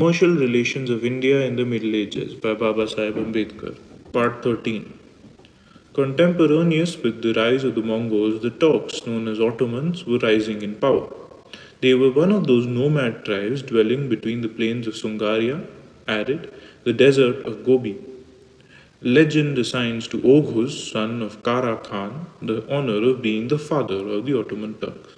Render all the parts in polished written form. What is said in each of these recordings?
Commercial Relations of India in the Middle Ages by Baba Sahib Ambedkar. Part 13. Contemporaneous with the rise of the Mongols, the Turks, known as Ottomans, were rising in power. They were one of those nomad tribes dwelling between the plains of Sungaria, arid, the desert of Gobi. Legend assigns to Oghuz, son of Kara Khan, the honor of being the father of the Ottoman Turks.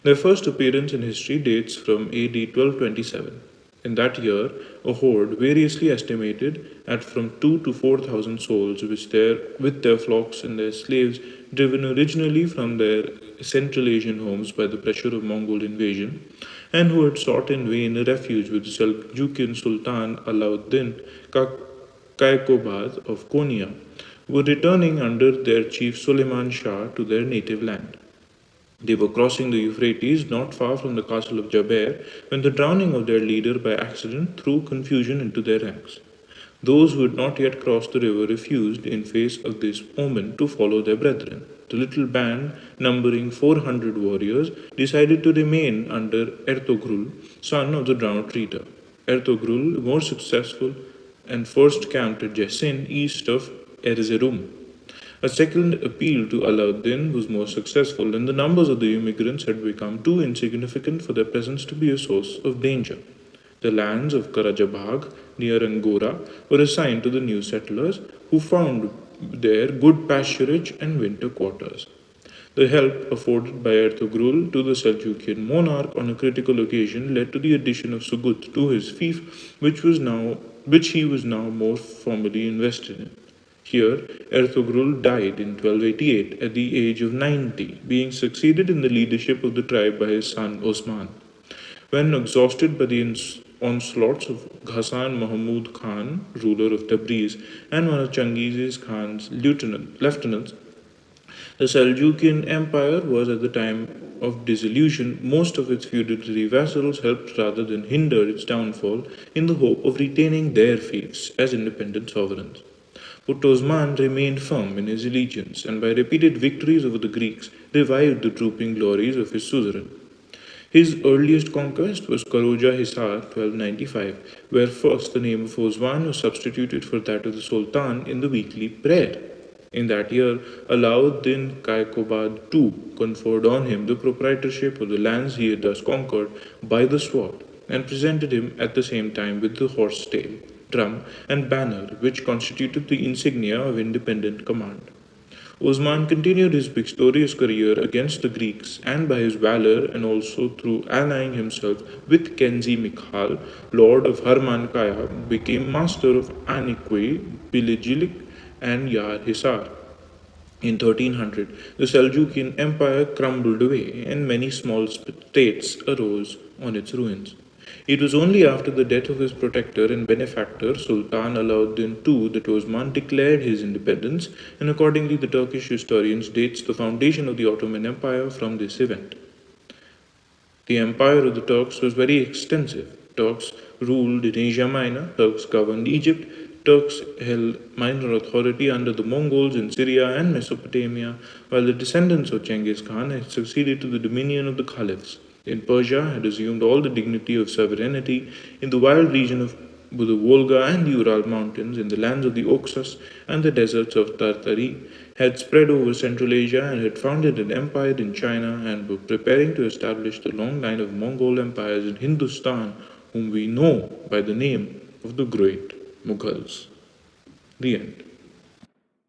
Their first appearance in history dates from AD 1227. In that year, a horde variously estimated at from 2 to 4,000 souls, with their flocks and their slaves, driven originally from their Central Asian homes by the pressure of Mongol invasion, and who had sought in vain a refuge with the Seljukian Sultan Alauddin Kaikobad of Konya, were returning under their chief Suleiman Shah to their native land. They were crossing the Euphrates not far from the castle of Jaber when the drowning of their leader by accident threw confusion into their ranks. Those who had not yet crossed the river refused, in face of this omen, to follow their brethren. The little band, numbering 400 warriors, decided to remain under Ertugrul, son of the drowned traitor. Ertugrul, more successful, and first camped at Jessin, east of Erzurum. A second appeal to Alauddin was more successful, and the numbers of the immigrants had become too insignificant for their presence to be a source of danger. The lands of Karajabagh, near Angora, were assigned to the new settlers, who found there good pasturage and winter quarters. The help afforded by Ertugrul to the Seljukian monarch on a critical occasion led to the addition of Sugut to his fief, which he was now more formally invested in. Here, Ertugrul died in 1288 at the age of 90, being succeeded in the leadership of the tribe by his son Osman. When exhausted by the onslaughts of Ghassan Mahmud Khan, ruler of Tabriz, and one of Changiz Khan's lieutenants, the Seljukian Empire was at the time of dissolution. Most of its feudatory vassals helped rather than hindered its downfall in the hope of retaining their fiefs as independent sovereigns. But Osman remained firm in his allegiance, and by repeated victories over the Greeks, revived the drooping glories of his suzerain. His earliest conquest was Karoja Hisar, 1295, where first the name of Osman was substituted for that of the Sultan in the weekly prayer. In that year, Alauddin Kaikobad II conferred on him the proprietorship of the lands he had thus conquered by the sword, and presented him at the same time with the horse tail, drum, and banner, which constituted the insignia of independent command. Osman continued his victorious career against the Greeks, and by his valor and also through allying himself with Kenzi Mikhal, lord of Harmankaya, became master of Aniqui, Bilijilik, and Yar Hisar. In 1300, the Seljukian Empire crumbled away, and many small states arose on its ruins. It was only after the death of his protector and benefactor, Sultan Alauddin II, that Osman declared his independence, and accordingly the Turkish historians dates the foundation of the Ottoman Empire from this event. The empire of the Turks was very extensive. Turks ruled in Asia Minor, Turks governed Egypt, Turks held minor authority under the Mongols in Syria and Mesopotamia, while the descendants of Genghis Khan had succeeded to the dominion of the caliphs. In Persia, had assumed all the dignity of sovereignty in the wild region of the Volga and the Ural Mountains, in the lands of the Oxus and the deserts of Tartary, had spread over Central Asia and had founded an empire in China, and were preparing to establish the long line of Mongol empires in Hindustan, whom we know by the name of the Great Mughals. The end.